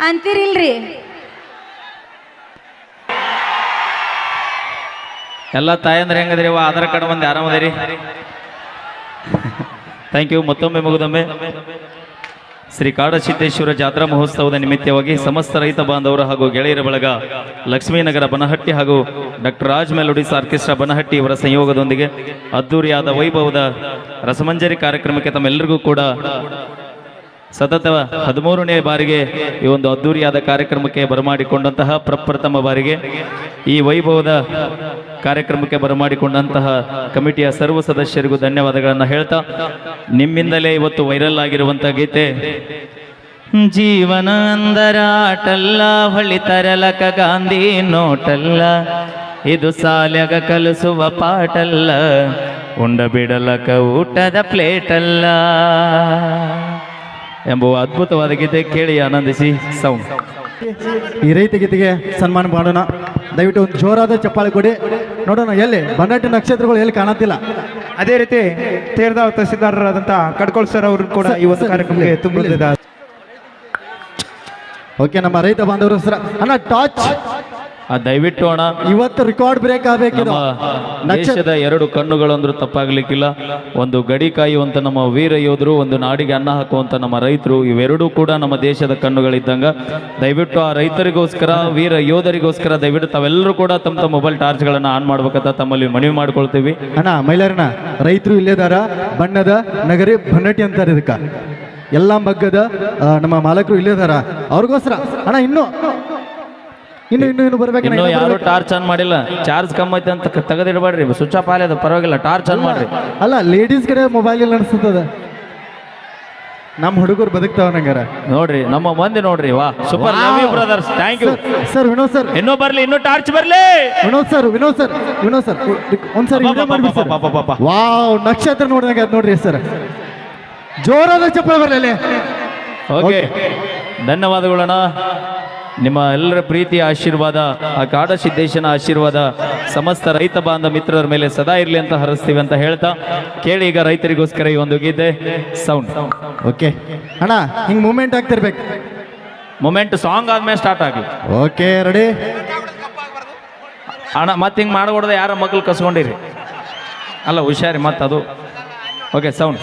ಅಂತೀರಿಲ್ರಿ? ಎಲ್ಲ ತಾಯಂದ್ರೆ ಹೆಂಗದ್ರಿ? ಆಧಾರ್ ಕಾರ್ಡ್ ಬಂದು ಆರಾಮದಿರಿ? Thank you. ಮತ್ತೊಮ್ಮೆ ಮುಗಿದೊಮ್ಮೆ ಶ್ರೀ ಕಾಡಸಿದ್ದೇಶ್ವರ ಜಾತ್ರಾ ಮಹೋತ್ಸವದ ನಿಮಿತ್ತವಾಗಿ ಸಮಸ್ತ ರೈತ ಬಾಂಧವರು ಹಾಗೂ ಗೆಳೆಯರ ಬಳಗ ಲಕ್ಷ್ಮೀನಗರ ಬನಹಟ್ಟಿ ಹಾಗೂ doctor Raj melodies orchestra Banahatti ಇವರ ಸಂಯೋಗದೊಂದಿಗೆ ಅದ್ದೂರಿಯಾದ ವೈಭವದ ರಸಮಂಜರಿ ಕಾರ್ಯಕ್ರಮಕ್ಕೆ ತಮ್ಮೆಲ್ಲರಿಗೂ ಕೂಡ ಸತತ 13ನೇ ಬಾರಿಗೆ ಈ ಒಂದು ಅದ್ದೂರಿಯಾದ ಕಾರ್ಯಕ್ರಮಕ್ಕೆ ಬರಮಾಡಿಕೊಂಡಂತಹ ಪ್ರಪ್ರಥಮ ಬಾರಿಗೆ ಈ ವೈಭವದ ಕಾರ್ಯಕ್ರಮಕ್ಕೆ ಬರಮಾಡಿಕೊಂಡಂತಹ ಕಮಿಟಿಯ ಸರ್ವ ಸದಸ್ಯರಿಗೂ ಧನ್ಯವಾದಗಳನ್ನು ಹೇಳ್ತಾ ನಿಮ್ಮಿಂದಲೇ ಇವತ್ತು ವೈರಲ್ ಆಗಿರುವಂತಹ ಗೀತೆ ಜೀವನ ಅಂದರಾಟಲ್ಲ ಹೊಳಿತರಲಕ ಗಾಂಧಿ ನೋಟಲ್ಲ ಇದು ಸಾಲ್ಯಾಗ ಕಲಿಸುವ ಪಾಟಲ್ಲ ಉಂಡ ಬಿಡಲಕ ಊಟದ ಪ್ಲೇಟಲ್ಲ ಎಂಬ ಅದ್ಭುತವಾದ ಗೀತೆ ಕೇಳಿ ಆನಂದಿಸಿ ಸೌಂಡ್. ಈ ರೈತ ಗೀತೆಗೆ ಸನ್ಮಾನ ಮಾಡೋಣ. ದಯವಿಟ್ಟು ಒಂದು ಜೋರಾದ ಚಪ್ಪಾಳೆ ಕೊಡಿ ನೋಡೋಣ. ಎಲ್ಲಿ ಬನ್ನಟ್ಟಿ ನಕ್ಷತ್ರಗಳು ಎಲ್ಲಿ ಕಾಣತ್ತಿಲ್ಲ. ಅದೇ ರೀತಿ ತೇರ್ದಾವ್ ತಹಸೀಲ್ದಾರರಾದಂತಹ ಕಡ್ಕೋಳ್ ಸರ್ ಅವರು ಕೂಡ ಈ ಒಂದು ಕಾರ್ಯಕ್ರಮಕ್ಕೆ ತುಂಬಿದ್ದಾರೆ. ಓಕೆ, ನಮ್ಮ ರೈತ ಬಾಂಧವರು ಸರ ಅಣ್ಣ ಟಾಚ್ ದಯವಿಟ್ಟು ಅಣ್ಣ, ಇವತ್ತು ರೆಕಾರ್ಡ್ ಬ್ರೇಕ್ ಆಗಬೇಕಿದೆ. ನಮ್ಮ ದೇಶದ ಎರಡು ಕಣ್ಣುಗಳಂದ್ರೂ ತಪ್ಪಾಗ್ಲಿಕ್ಕಿಲ್ಲ. ಒಂದು ಗಡಿ ಕಾಯುವಂತ ನಮ್ಮ ವೀರ ಯೋಧರು, ಒಂದು ನಾಡಿಗೆ ಅನ್ನ ಹಾಕುವಂತ ನಮ್ಮ ರೈತರು, ಇವೆರಡೂ ಕೂಡ ನಮ್ಮ ದೇಶದ ಕಣ್ಣುಗಳಿದ್ದಂಗ. ದಯವಿಟ್ಟು ಆ ರೈತರಿಗೋಸ್ಕರ, ವೀರ ಯೋಧರಿಗೋಸ್ಕರ ದಯವಿಟ್ಟು ತಾವೆಲ್ಲರೂ ಕೂಡ ತಮ್ಮ ಮೊಬೈಲ್ ಟಾರ್ಚ್ಗಳನ್ನು ಆನ್ ಮಾಡ್ಬೇಕಂತ ತಮ್ಮಲ್ಲಿ ಮನವಿ ಮಾಡ್ಕೊಳ್ತೀವಿ. ಅಣ್ಣ ಮೈಲಾರಣ್ಣ, ರೈತರು ಇಲ್ಲೇದಾರ, ಬಣ್ಣದ ನಗರಿ ಬನ್ನಟ್ಟಿ ಅಂತಾರೆ ಇದಕ್ಕ. ಎಲ್ಲ ಮಗ್ಗದ ನಮ್ಮ ಮಾಲಕರು ಇಲ್ಲೇದಾರ, ಅವ್ರಿಗೋಸ್ಕರ ಅಣ್ಣ ಇನ್ನು ಬರ್ಬೇಕು. ಇನ್ನು ಯಾರು ಟಾರ್ಚ್ ಆನ್ ಮಾಡಿಲ್ಲ, ಚಾರ್ಜ್ ಕಮ್ಮಿ ಐತೆ ಅಂತ ತೆಗೆದಿಡಬೇಡ್ರಿ, ಸ್ವಿಚ್ ಆಫ್ ಆಗಿದೆ ಪರವಾಗಿಲ್ಲ, ಟಾರ್ಚ್ ಆನ್ ಮಾಡ್ರಿ. ಅಲ್ಲ, ಲೇಡೀಸ್ ಕಡೆ ಮೊಬೈಲ್ ಇಲ್ಲ ಅನ್ಸ್ತದ. ನಮ್ಮ ಹುಡುಗರು ಬದುಕ್ತಾವ ನಂಗಾರ ನೋಡ್ರಿ, ನಮ್ಮ ಮಂದಿ ನೋಡ್ರಿ. ವಾ super, love you brothers, thank you sir. Vinod sir ಇನ್ನೂ ಬರ್ಲಿ, ಇನ್ನೂ ಟಾರ್ಚ್ ಬರ್ಲಿ. ವಿನೋದ್ ಸರ್ ಒಂದ್ಸರಿ ವಾವ್, ನಕ್ಷತ್ರ ನೋಡಿದಂಗ ಅದ್ ನೋಡ್ರಿ ಸರ್. ಜೋರಾದ ಚಪ್ಪಳ ಬರಲಿ. ಓಕೆ, ಧನ್ಯವಾದಗಳಣ್ಣ. ನಿಮ್ಮ ಎಲ್ಲರ ಪ್ರೀತಿಯ ಆಶೀರ್ವಾದ, ಆ ಕಾಡಸಿದ್ದೇಶನ ಆಶೀರ್ವಾದ ಸಮಸ್ತ ರೈತ ಬಾಂಧ ಮಿತ್ರರ ಮೇಲೆ ಸದಾ ಇರಲಿ ಅಂತ ಹರಿಸ್ತೀವಿ ಅಂತ ಹೇಳ್ತಾ ಕೇಳಿ ಈಗ ರೈತರಿಗೋಸ್ಕರ ಈ ಒಂದು ಗೀತೆ ಸೌಂಡ್. ಓಕೆ ಅಣ್ಣ, ಹಿಂಗ್ ಮೂಮೆಂಟ್ ಆಗ್ತಿರ್ಬೇಕು. ಮೊಮೆಂಟ್ ಸಾಂಗ್ ಆದ್ಮೇಲೆ ಸ್ಟಾರ್ಟ್ ಆಗಲಿ. ಓಕೆ, ರೆಡಿ ಅಣ್ಣ. ಮತ್ತೆ ಹಿಂಗೆ ಮಾಡಬಾರ್ದು, ಯಾರ ಮಕ್ಕಳು ಕಸ್ಕೊಂಡಿರಿ ಅಲ್ಲ, ಹುಷಾರಿ ಮತ್ತೆ ಅದು. Okay, sound.